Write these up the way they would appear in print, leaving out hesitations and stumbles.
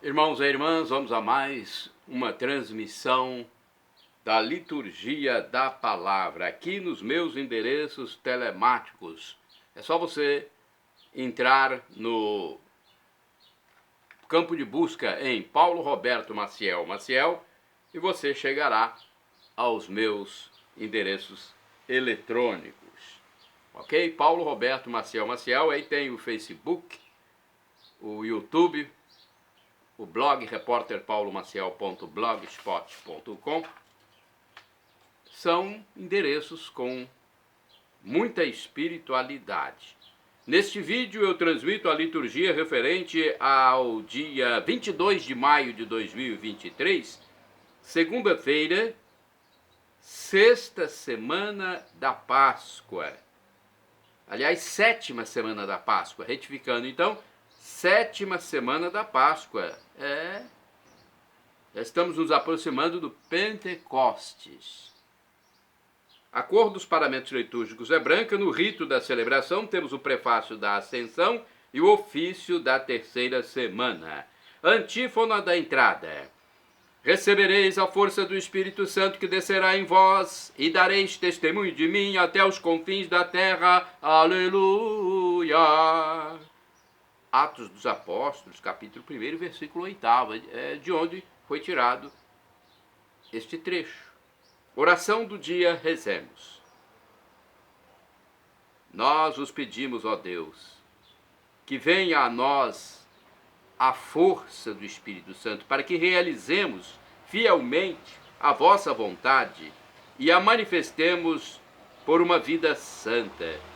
Irmãos e irmãs, vamos a mais uma transmissão da liturgia da palavra, aqui nos meus endereços telemáticos. É só você entrar no campo de busca em Paulo Roberto Maciel e você chegará aos meus endereços eletrônicos. Ok? Paulo Roberto Maciel, aí tem o Facebook, o YouTube, o blog repórterpaulomaciel.blogspot.com. São endereços com muita espiritualidade. Neste vídeo eu transmito a liturgia referente ao dia 22 de maio de 2023, segunda-feira, sexta semana da Páscoa. Aliás, sétima semana da Páscoa, retificando então, sétima semana da Páscoa. Já estamos nos aproximando do Pentecostes. A cor dos paramentos litúrgicos é branca. No rito da celebração temos o prefácio da Ascensão e o ofício da terceira semana. Antífona da entrada. Recebereis a força do Espírito Santo que descerá em vós, e dareis testemunho de mim até os confins da terra. Aleluia! Atos dos Apóstolos, capítulo 1, versículo 8, de onde foi tirado este trecho. Oração do dia, rezemos. Nós os pedimos, ó Deus, que venha a nós a força do Espírito Santo, para que realizemos fielmente a vossa vontade e a manifestemos por uma vida santa.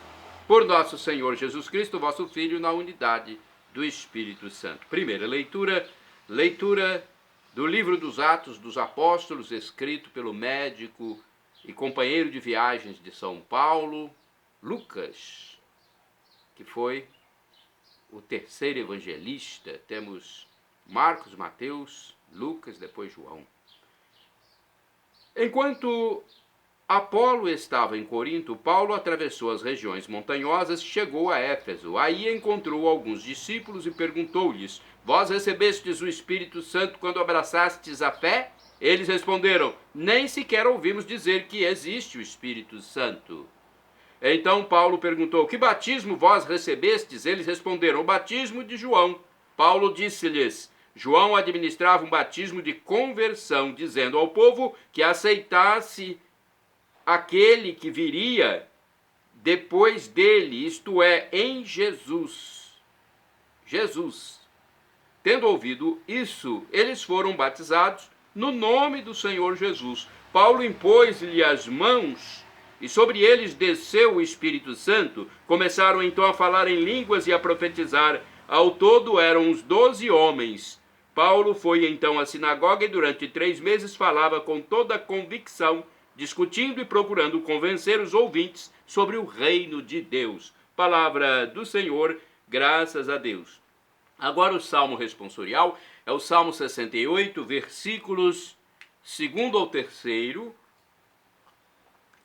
Por nosso Senhor Jesus Cristo, vosso Filho, na unidade do Espírito Santo. Primeira leitura do livro dos Atos dos Apóstolos, escrito pelo médico e companheiro de viagens de São Paulo, Lucas, que foi o terceiro evangelista. Temos Marcos, Mateus, Lucas, depois João. Enquanto Apolo estava em Corinto, Paulo atravessou as regiões montanhosas e chegou a Éfeso. Aí encontrou alguns discípulos e perguntou-lhes: vós recebestes o Espírito Santo quando abraçastes a fé? Eles responderam: nem sequer ouvimos dizer que existe o Espírito Santo. Então Paulo perguntou: que batismo vós recebestes? Eles responderam: o batismo de João. Paulo disse-lhes: João administrava um batismo de conversão, dizendo ao povo que aceitasse aquele que viria depois dele, isto é, em Jesus. Tendo ouvido isso, eles foram batizados no nome do Senhor Jesus. Paulo impôs-lhe as mãos e sobre eles desceu o Espírito Santo. Começaram então a falar em línguas e a profetizar. Ao todo eram uns 12 homens. Paulo foi então à sinagoga e durante 3 meses falava com toda a convicção, discutindo e procurando convencer os ouvintes sobre o reino de Deus. Palavra do Senhor, graças a Deus. Agora o Salmo responsorial é o Salmo 68, versículos 2º ao 3º,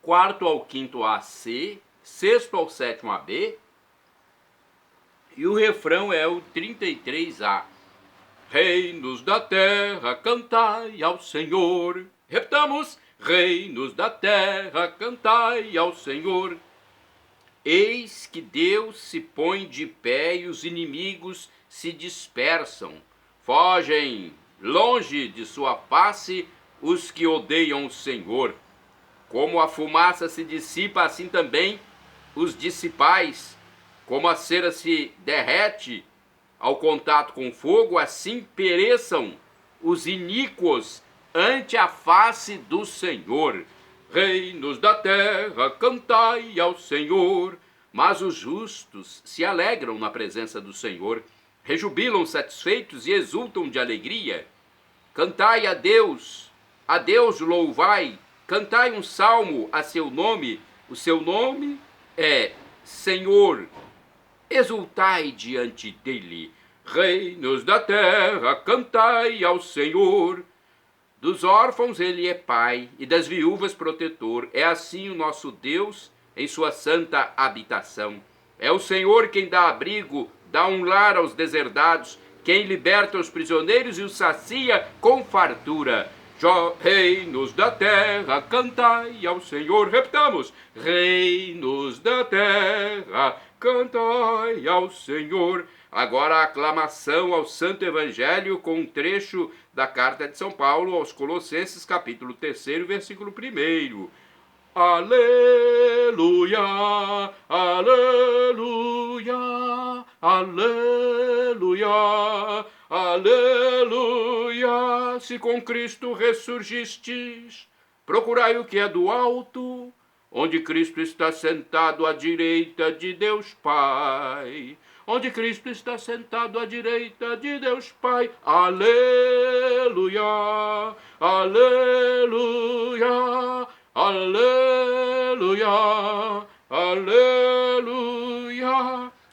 4º ao 5º AC, 6º ao 7º AB, e o refrão é o 33A. Reinos da terra, cantai ao Senhor. Repetamos: reinos da terra, cantai ao Senhor. Eis que Deus se põe de pé e os inimigos se dispersam. Fogem longe de sua face os que odeiam o Senhor. Como a fumaça se dissipa, assim também os dissipais. Como a cera se derrete ao contato com fogo, assim pereçam os iníquos ante a face do Senhor. Reinos da terra, cantai ao Senhor. Mas os justos se alegram na presença do Senhor, rejubilam satisfeitos e exultam de alegria. Cantai a Deus louvai, cantai um salmo a seu nome, o seu nome é Senhor. Exultai diante dele. Reinos da terra, cantai ao Senhor. Dos órfãos ele é pai e das viúvas protetor. É assim o nosso Deus em sua santa habitação. É o Senhor quem dá abrigo, dá um lar aos deserdados, quem liberta os prisioneiros e os sacia com fartura. Reinos da terra, cantai ao Senhor. Repitamos: reinos da terra, cantai ao Senhor. Agora a aclamação ao Santo Evangelho com um trecho da carta de São Paulo aos Colossenses, capítulo 3, versículo 1. Aleluia, aleluia, aleluia, aleluia. Se com Cristo ressurgistes, procurai o que é do alto, onde Cristo está sentado à direita de Deus Pai. Onde Cristo está sentado à direita de Deus Pai. Aleluia, aleluia, aleluia, aleluia.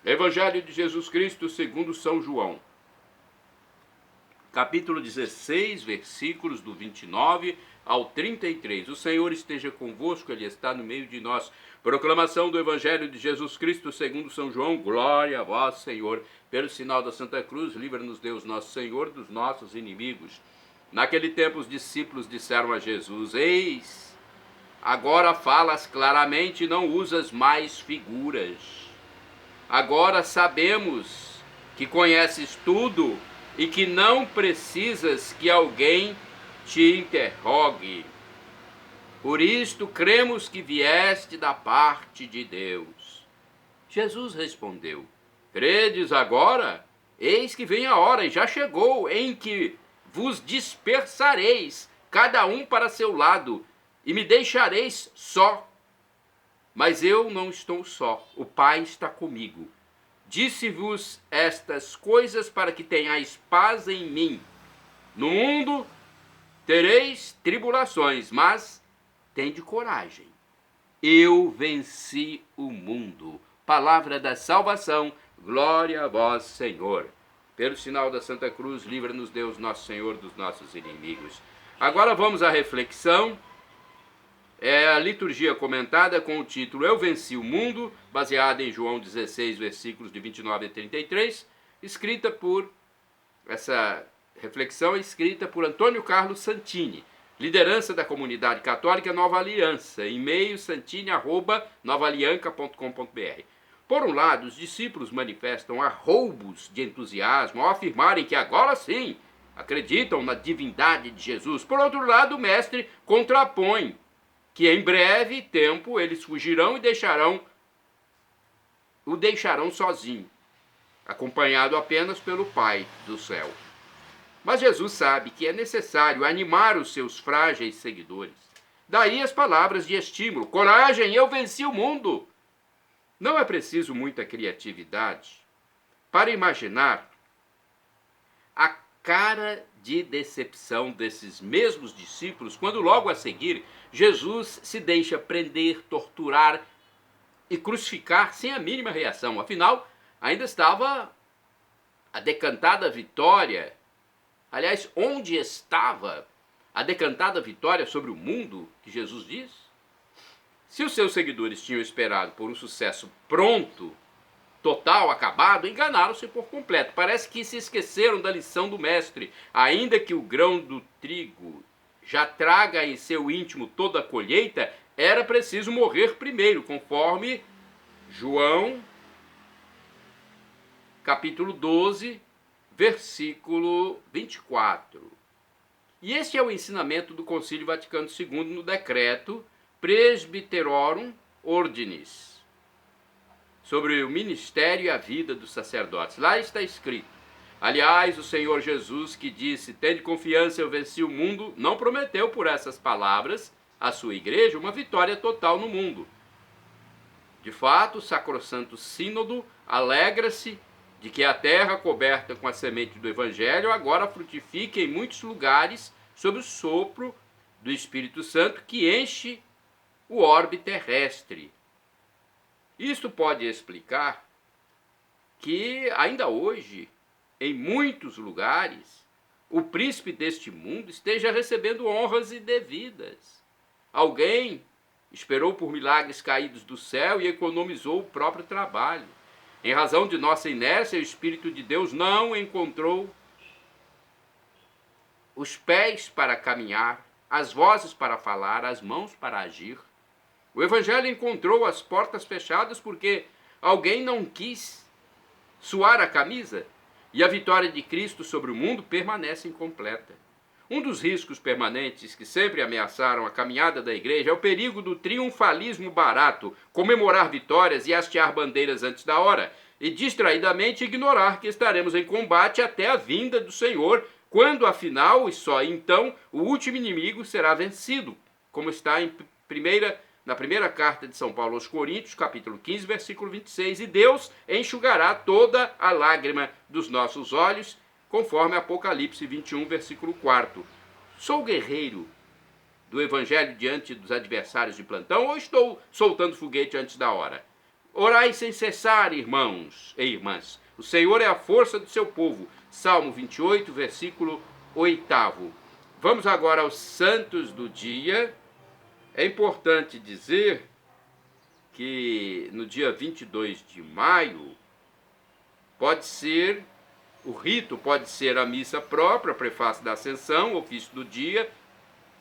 Evangelho de Jesus Cristo segundo São João. Capítulo 16, versículos do 29 ao 33. O Senhor esteja convosco, Ele está no meio de nós. Proclamação do Evangelho de Jesus Cristo segundo São João. Glória a vós, Senhor. Pelo sinal da Santa Cruz, livra-nos Deus nosso Senhor dos nossos inimigos. Naquele tempo os discípulos disseram a Jesus: Eis, agora falas claramente e não usas mais figuras. Agora sabemos que conheces tudo e que não precisas que alguém te interrogue. Por isto cremos que vieste da parte de Deus. Jesus respondeu: Credes agora? Eis que vem a hora, e já chegou, em que vos dispersareis, cada um para seu lado, e me deixareis só. Mas eu não estou só, o Pai está comigo. Disse-vos estas coisas para que tenhais paz em mim. No mundo tereis tribulações, mas tende coragem. Eu venci o mundo. Palavra da salvação. Glória a vós, Senhor. Pelo sinal da Santa Cruz, livra-nos Deus, nosso Senhor, dos nossos inimigos. Agora vamos à reflexão. É a liturgia comentada com o título Eu Venci o Mundo, baseada em João 16, versículos de 29 a 33, essa reflexão é escrita por Antônio Carlos Santini, liderança da comunidade católica Nova Aliança, e-mail santini@novaalianca.com.br. Por um lado, os discípulos manifestam arroubos de entusiasmo ao afirmarem que agora sim acreditam na divindade de Jesus. Por outro lado, o mestre contrapõe que em breve tempo eles fugirão e o deixarão sozinho, acompanhado apenas pelo Pai do céu. Mas Jesus sabe que é necessário animar os seus frágeis seguidores. Daí as palavras de estímulo: coragem, eu venci o mundo. Não é preciso muita criatividade para imaginar a cara de decepção desses mesmos discípulos quando logo a seguir Jesus se deixa prender, torturar e crucificar sem a mínima reação. Afinal, ainda estava a decantada vitória. Aliás, onde estava a decantada vitória sobre o mundo que Jesus diz? Se os seus seguidores tinham esperado por um sucesso pronto, total, acabado, enganaram-se por completo. Parece que se esqueceram da lição do mestre. Ainda que o grão do trigo já traga em seu íntimo toda a colheita, era preciso morrer primeiro, conforme João, capítulo 12, versículo 24. E este é o ensinamento do Concílio Vaticano II no decreto Presbyterorum Ordinis, sobre o ministério e a vida dos sacerdotes. Lá está escrito: aliás, o Senhor Jesus, que disse, tende confiança, eu venci o mundo, não prometeu por essas palavras à sua igreja uma vitória total no mundo. De fato, o Sacrosanto Sínodo alegra-se de que a terra coberta com a semente do Evangelho agora frutifique em muitos lugares sob o sopro do Espírito Santo que enche o orbe terrestre. Isto pode explicar que ainda hoje, em muitos lugares, o príncipe deste mundo esteja recebendo honras indevidas. Alguém esperou por milagres caídos do céu e economizou o próprio trabalho. Em razão de nossa inércia, o Espírito de Deus não encontrou os pés para caminhar, as vozes para falar, as mãos para agir. O Evangelho encontrou as portas fechadas porque alguém não quis suar a camisa, e a vitória de Cristo sobre o mundo permanece incompleta. Um dos riscos permanentes que sempre ameaçaram a caminhada da igreja é o perigo do triunfalismo barato, comemorar vitórias e hastear bandeiras antes da hora, e distraidamente ignorar que estaremos em combate até a vinda do Senhor, quando afinal, e só então, o último inimigo será vencido, como está na primeira carta de São Paulo aos Coríntios, capítulo 15, versículo 26, e Deus enxugará toda a lágrima dos nossos olhos, conforme Apocalipse 21, versículo 4. Sou guerreiro do Evangelho diante dos adversários de plantão ou estou soltando foguete antes da hora? Orai sem cessar, irmãos e irmãs. O Senhor é a força do seu povo. Salmo 28, versículo 8. Vamos agora aos santos do dia. É importante dizer que no dia 22 de maio o rito pode ser a missa própria, prefácio da Ascensão, ofício do dia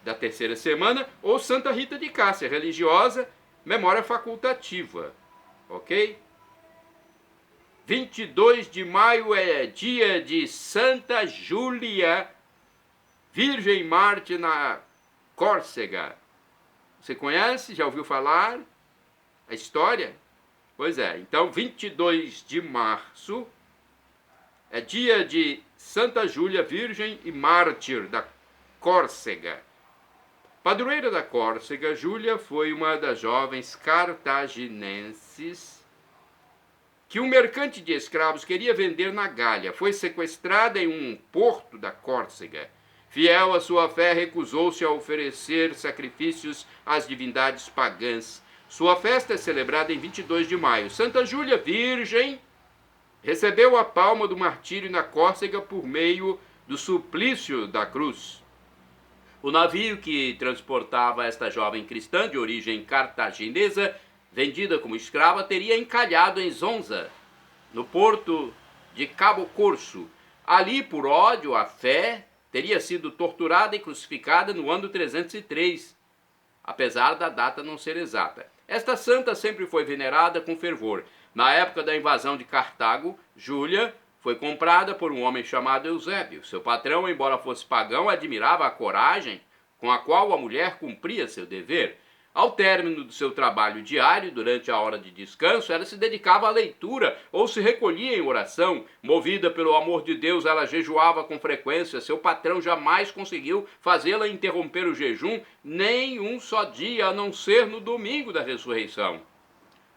da terceira semana, ou Santa Rita de Cássia, religiosa, memória facultativa, ok? 22 de maio é dia de Santa Júlia, Virgem Mártir na Córcega. Você conhece? Já ouviu falar a história? Pois é, então 22 de março é dia de Santa Júlia, Virgem e Mártir da Córcega. Padroeira da Córcega, Júlia foi uma das jovens cartaginenses que um mercante de escravos queria vender na Gália. Foi sequestrada em um porto da Córcega. Fiel à sua fé, recusou-se a oferecer sacrifícios às divindades pagãs. Sua festa é celebrada em 22 de maio. Santa Júlia, Virgem, recebeu a palma do martírio na Córcega por meio do suplício da cruz. O navio que transportava esta jovem cristã de origem cartaginesa, vendida como escrava, teria encalhado em Zonza, no porto de Cabo Corso. Ali, por ódio à fé, teria sido torturada e crucificada no ano 303, apesar da data não ser exata. Esta santa sempre foi venerada com fervor. Na época da invasão de Cartago, Júlia foi comprada por um homem chamado Eusébio. Seu patrão, embora fosse pagão, admirava a coragem com a qual a mulher cumpria seu dever. Ao término do seu trabalho diário, durante a hora de descanso, ela se dedicava à leitura ou se recolhia em oração. Movida pelo amor de Deus, ela jejuava com frequência. Seu patrão jamais conseguiu fazê-la interromper o jejum nem um só dia, a não ser no domingo da ressurreição.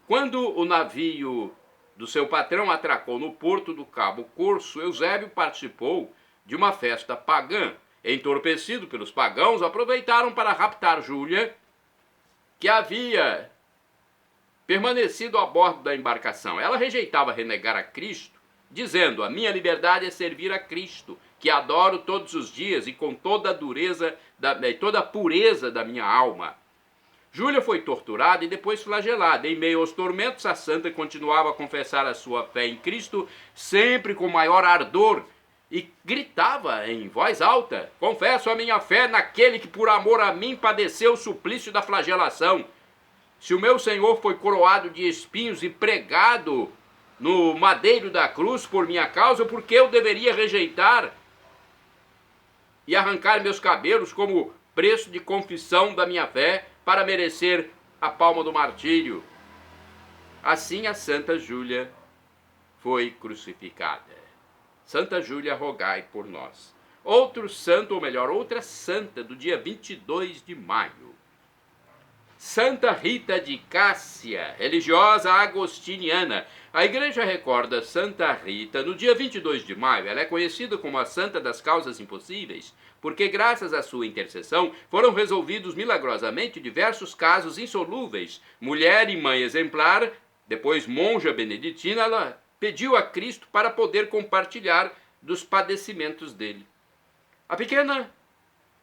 Quando o navio do seu patrão atracou no porto do Cabo Corso, Eusébio participou de uma festa pagã. Entorpecido pelos pagãos, aproveitaram para raptar Júlia, que havia permanecido a bordo da embarcação. Ela rejeitava renegar a Cristo, dizendo: a minha liberdade é servir a Cristo, que adoro todos os dias e com toda a dureza, toda a pureza da minha alma. Júlia foi torturada e depois flagelada. Em meio aos tormentos, a santa continuava a confessar a sua fé em Cristo, sempre com maior ardor, e gritava em voz alta: confesso a minha fé naquele que por amor a mim padeceu o suplício da flagelação. Se o meu Senhor foi coroado de espinhos e pregado no madeiro da cruz por minha causa, por que eu deveria rejeitar e arrancar meus cabelos como preço de confissão da minha fé para merecer a palma do martírio? Assim a Santa Júlia foi crucificada. Santa Júlia, rogai por nós. Outro santo, ou melhor, outra santa do dia 22 de maio. Santa Rita de Cássia, religiosa agostiniana. A igreja recorda Santa Rita no dia 22 de maio. Ela é conhecida como a Santa das Causas Impossíveis, porque graças à sua intercessão foram resolvidos milagrosamente diversos casos insolúveis. Mulher e mãe exemplar, depois monja beneditina, ela pediu a Cristo para poder compartilhar dos padecimentos dele. A pequena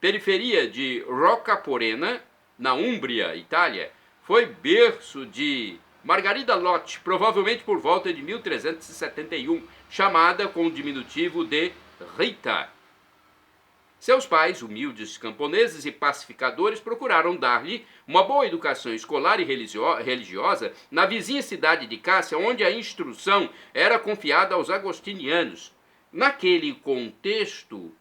periferia de Rocaporena, na Úmbria, Itália, foi berço de Margarida Lott, provavelmente por volta de 1371, chamada com o diminutivo de Rita. Seus pais, humildes camponeses e pacificadores, procuraram dar-lhe uma boa educação escolar e religiosa na vizinha cidade de Cássia, onde a instrução era confiada aos agostinianos. Naquele contexto,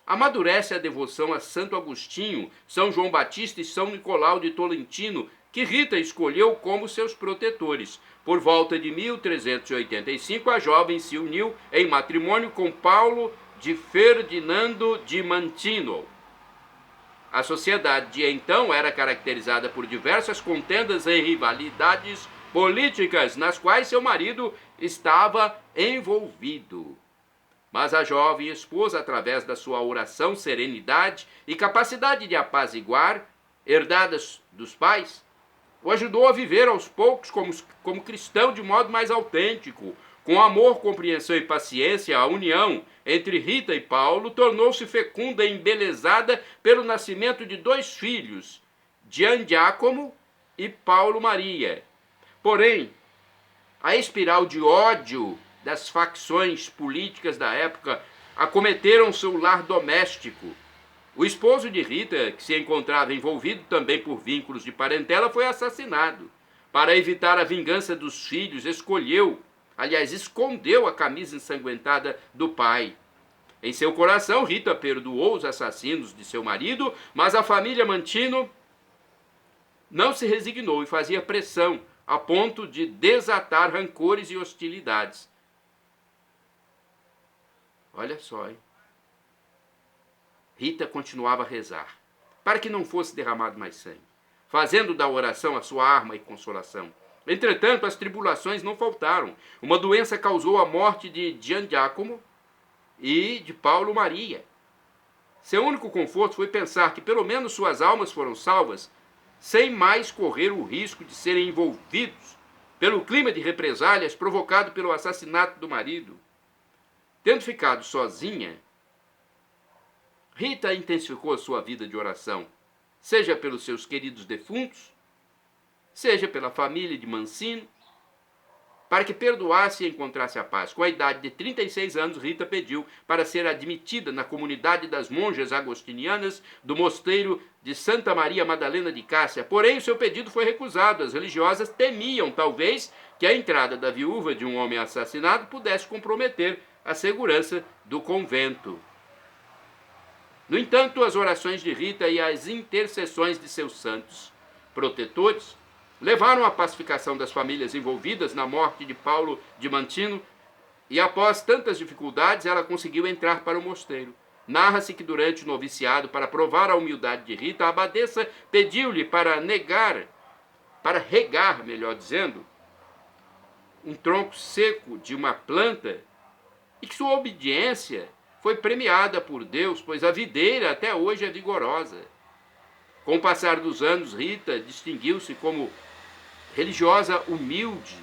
amadurece a devoção a Santo Agostinho, São João Batista e São Nicolau de Tolentino, que Rita escolheu como seus protetores. Por volta de 1385, a jovem se uniu em matrimônio com Paulo de Ferdinando de Mantino. A sociedade de então era caracterizada por diversas contendas e rivalidades políticas, nas quais seu marido estava envolvido. Mas a jovem esposa, através da sua oração, serenidade e capacidade de apaziguar, herdadas dos pais, o ajudou a viver aos poucos como cristão de modo mais autêntico. Com amor, compreensão e paciência, a união entre Rita e Paulo tornou-se fecunda e embelezada pelo nascimento de 2 filhos, Gian Giacomo e Paulo Maria. Porém, a espiral de ódio das facções políticas da época acometeram seu lar doméstico. O esposo de Rita, que se encontrava envolvido também por vínculos de parentela, foi assassinado. Para evitar a vingança dos filhos, escondeu a camisa ensanguentada do pai. Em seu coração, Rita perdoou os assassinos de seu marido, mas a família Mantino não se resignou e fazia pressão a ponto de desatar rancores e hostilidades. Olha só, hein? Rita continuava a rezar, para que não fosse derramado mais sangue, fazendo da oração a sua arma e consolação. Entretanto, as tribulações não faltaram. Uma doença causou a morte de Gian Giacomo e de Paulo Maria. Seu único conforto foi pensar que pelo menos suas almas foram salvas, sem mais correr o risco de serem envolvidos pelo clima de represálias provocado pelo assassinato do marido. Tendo ficado sozinha, Rita intensificou a sua vida de oração, seja pelos seus queridos defuntos, seja pela família de Mancino, para que perdoasse e encontrasse a paz. Com a idade de 36 anos, Rita pediu para ser admitida na comunidade das monjas agostinianas do mosteiro de Santa Maria Madalena de Cássia. Porém, o seu pedido foi recusado. As religiosas temiam, talvez, que a entrada da viúva de um homem assassinado pudesse comprometer a segurança do convento. No entanto, as orações de Rita e as intercessões de seus santos protetores levaram à pacificação das famílias envolvidas na morte de Paulo de Mantino, e após tantas dificuldades, ela conseguiu entrar para o mosteiro. Narra-se que durante o noviciado, para provar a humildade de Rita, a abadesa pediu-lhe para regar, um tronco seco de uma planta, e que sua obediência foi premiada por Deus, pois a videira até hoje é vigorosa. Com o passar dos anos, Rita distinguiu-se como religiosa humilde,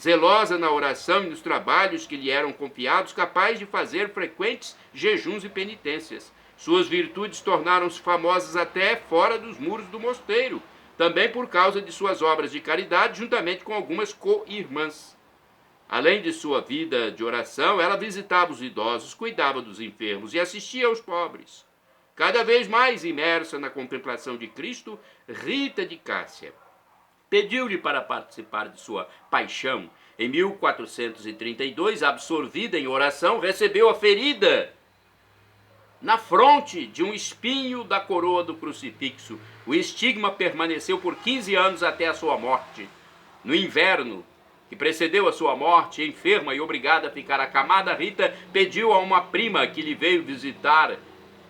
zelosa na oração e nos trabalhos que lhe eram confiados, capaz de fazer frequentes jejuns e penitências. Suas virtudes tornaram-se famosas até fora dos muros do mosteiro, também por causa de suas obras de caridade, juntamente com algumas co-irmãs. Além de sua vida de oração, ela visitava os idosos, cuidava dos enfermos e assistia aos pobres. Cada vez mais imersa na contemplação de Cristo, Rita de Cássia pediu-lhe para participar de sua paixão. Em 1432, absorvida em oração, recebeu a ferida na fronte de um espinho da coroa do crucifixo. O estigma permaneceu por 15 anos até a sua morte. No inverno que precedeu a sua morte, enferma e obrigada a ficar acamada, Rita pediu a uma prima que lhe veio visitar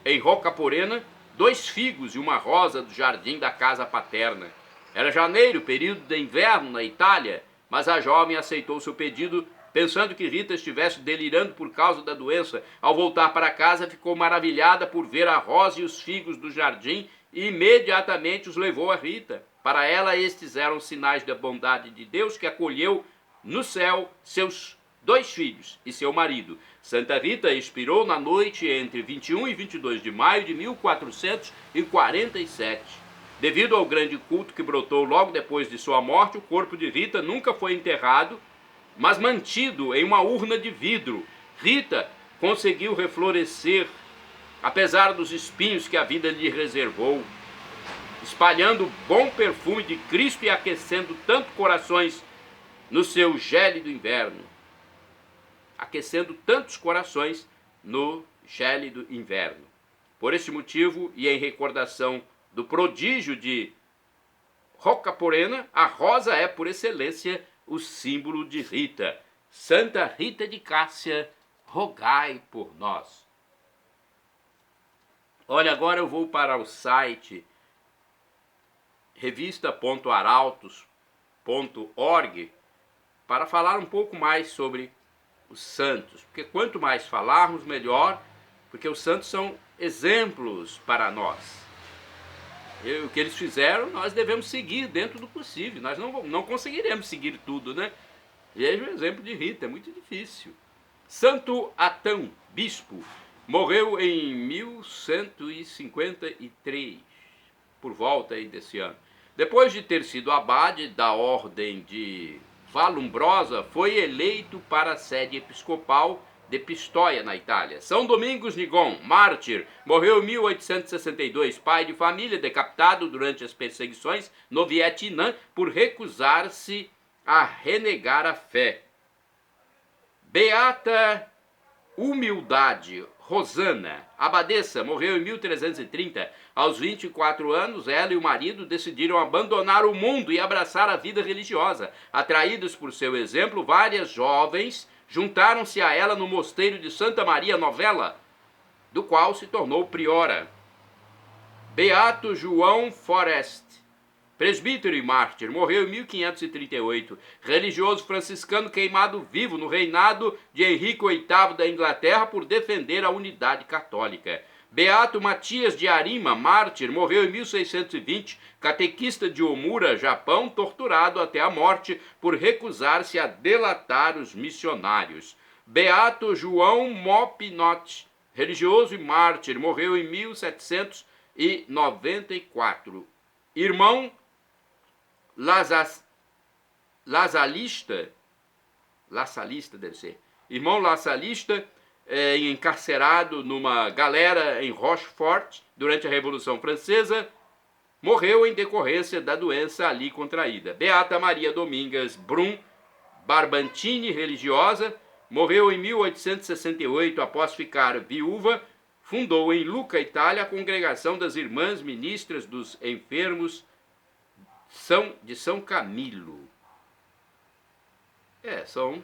em Rocaporena 2 figos e uma rosa do jardim da casa paterna. Era janeiro, período de inverno na Itália, mas a jovem aceitou seu pedido, pensando que Rita estivesse delirando por causa da doença. Ao voltar para casa, ficou maravilhada por ver a rosa e os figos do jardim e imediatamente os levou a Rita. Para ela, estes eram sinais da bondade de Deus, que acolheu no céu seus 2 filhos e seu marido. Santa Rita expirou na noite entre 21 e 22 de maio de 1447. Devido ao grande culto que brotou logo depois de sua morte, o corpo de Rita nunca foi enterrado, mas mantido em uma urna de vidro. Rita conseguiu reflorescer, apesar dos espinhos que a vida lhe reservou, espalhando o bom perfume de Cristo e aquecendo tanto corações no seu gélido inverno. Aquecendo tantos corações no gélido inverno. Por esse motivo, e em recordação do prodígio de Rocaporena, a rosa é, por excelência, o símbolo de Rita. Santa Rita de Cássia, rogai por nós. Olha, agora eu vou para o site revista.arautos.org para falar um pouco mais sobre os santos. Porque quanto mais falarmos, melhor, porque os santos são exemplos para nós. O que eles fizeram, nós devemos seguir dentro do possível. Nós não conseguiremos seguir tudo, né? Veja o exemplo de Rita, é muito difícil. Santo Atão, bispo, morreu em 1153, por volta aí desse ano. Depois de ter sido abade da ordem de Valumbrosa, foi eleito para a sede episcopal de Pistoia, na Itália. São Domingos Nigon, mártir, morreu em 1862, pai de família, decapitado durante as perseguições no Vietnã por recusar-se a renegar a fé. Beata Humildade Rosana, abadesa, morreu em 1330. Aos 24 anos, ela e o marido decidiram abandonar o mundo e abraçar a vida religiosa. Atraídos por seu exemplo, várias jovens juntaram-se a ela no mosteiro de Santa Maria Novella, do qual se tornou priora. Beato João Forest, presbítero e mártir, morreu em 1538, religioso franciscano queimado vivo no reinado de Henrique VIII da Inglaterra por defender a unidade católica. Beato Matias de Arima, mártir, morreu em 1620, catequista de Omura, Japão, torturado até a morte por recusar-se a delatar os missionários. Beato João Mopinot, religioso e mártir, morreu em 1794. Irmão Lassalista deve ser. Irmão Lassalista, encarcerado numa galera em Rochefort durante a Revolução Francesa, morreu em decorrência da doença ali contraída. Beata Maria Domingas Brum Barbantini, religiosa, morreu em 1868 após ficar viúva. Fundou em Lucca, Itália, a Congregação das Irmãs Ministras dos Enfermos de São Camilo. São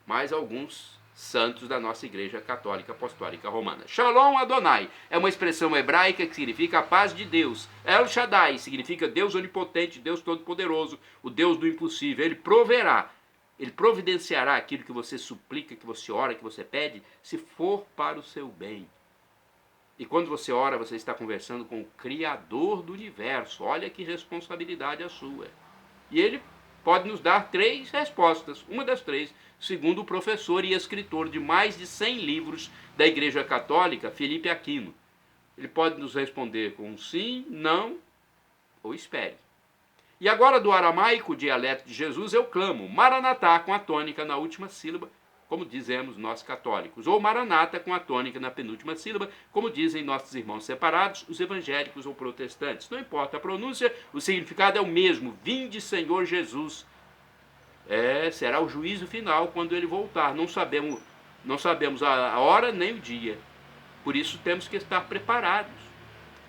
mais alguns santos da nossa Igreja Católica Apostólica Romana. Shalom Adonai é uma expressão hebraica que significa a paz de Deus. El Shaddai significa Deus onipotente, Deus todo-poderoso, o Deus do impossível. Ele proverá, ele providenciará aquilo que você suplica, que você ora, que você pede, se for para o seu bem. E quando você ora, você está conversando com o Criador do universo. Olha que responsabilidade a sua. E ele pode nos dar 3 respostas, uma das 3, segundo o professor e escritor de mais de 100 livros da Igreja Católica, Felipe Aquino. Ele pode nos responder com sim, não ou espere. E agora do aramaico, dialeto de Jesus, eu clamo Maranatá com a tônica na última sílaba, como dizemos nós católicos, ou Maranata com a tônica na penúltima sílaba, como dizem nossos irmãos separados, os evangélicos ou protestantes. Não importa a pronúncia, o significado é o mesmo. Vinde, Senhor Jesus. Será o juízo final quando ele voltar. Não sabemos a hora nem o dia. Por isso temos que estar preparados.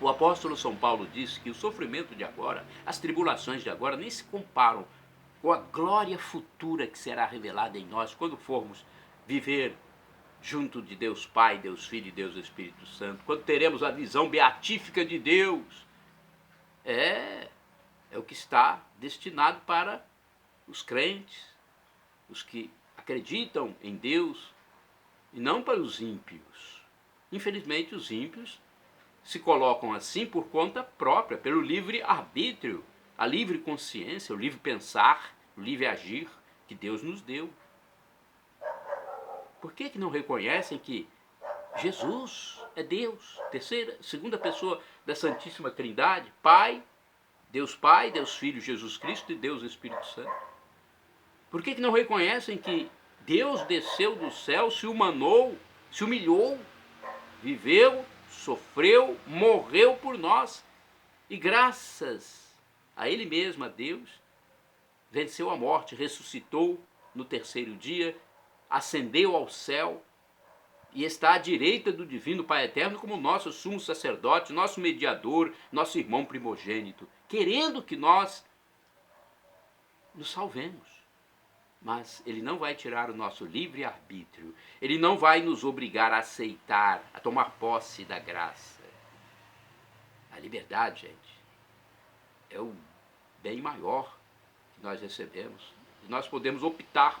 O apóstolo São Paulo disse que o sofrimento de agora, as tribulações de agora, nem se comparam com a glória futura que será revelada em nós quando formos viver junto de Deus Pai, Deus Filho e Deus Espírito Santo, quando teremos a visão beatífica de Deus. É o que está destinado para os crentes, os que acreditam em Deus, e não para os ímpios. Infelizmente, os ímpios se colocam assim por conta própria, pelo livre arbítrio, a livre consciência, o livre pensar, o livre agir que Deus nos deu. Por que não reconhecem que Jesus é Deus, segunda pessoa da Santíssima Trindade, Pai, Deus Filho, Jesus Cristo e Deus Espírito Santo. Por que não reconhecem que Deus desceu do céu, se humanou, se humilhou, viveu, sofreu, morreu por nós e graças a Ele mesmo, a Deus, venceu a morte, ressuscitou no terceiro dia, ascendeu ao céu e está à direita do Divino Pai Eterno como nosso sumo sacerdote, nosso mediador, nosso irmão primogênito, querendo que nós nos salvemos. Mas Ele não vai tirar o nosso livre-arbítrio, Ele não vai nos obrigar a aceitar, a tomar posse da graça. A liberdade, gente, é o bem maior que nós recebemos. E nós podemos optar.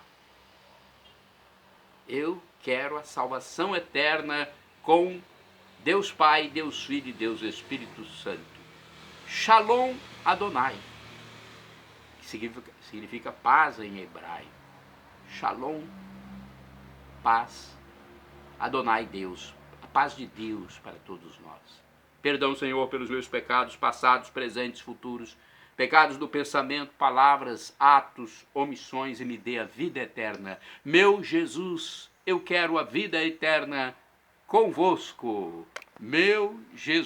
Eu quero a salvação eterna com Deus Pai, Deus Filho e Deus Espírito Santo. Shalom Adonai, que significa paz em hebraico. Shalom, paz. Adonai, Deus, a paz de Deus para todos nós. Perdão, Senhor, pelos meus pecados passados, presentes, futuros, pecados do pensamento, palavras, atos, omissões, e me dê a vida eterna. Meu Jesus, eu quero a vida eterna convosco. Meu Jesus.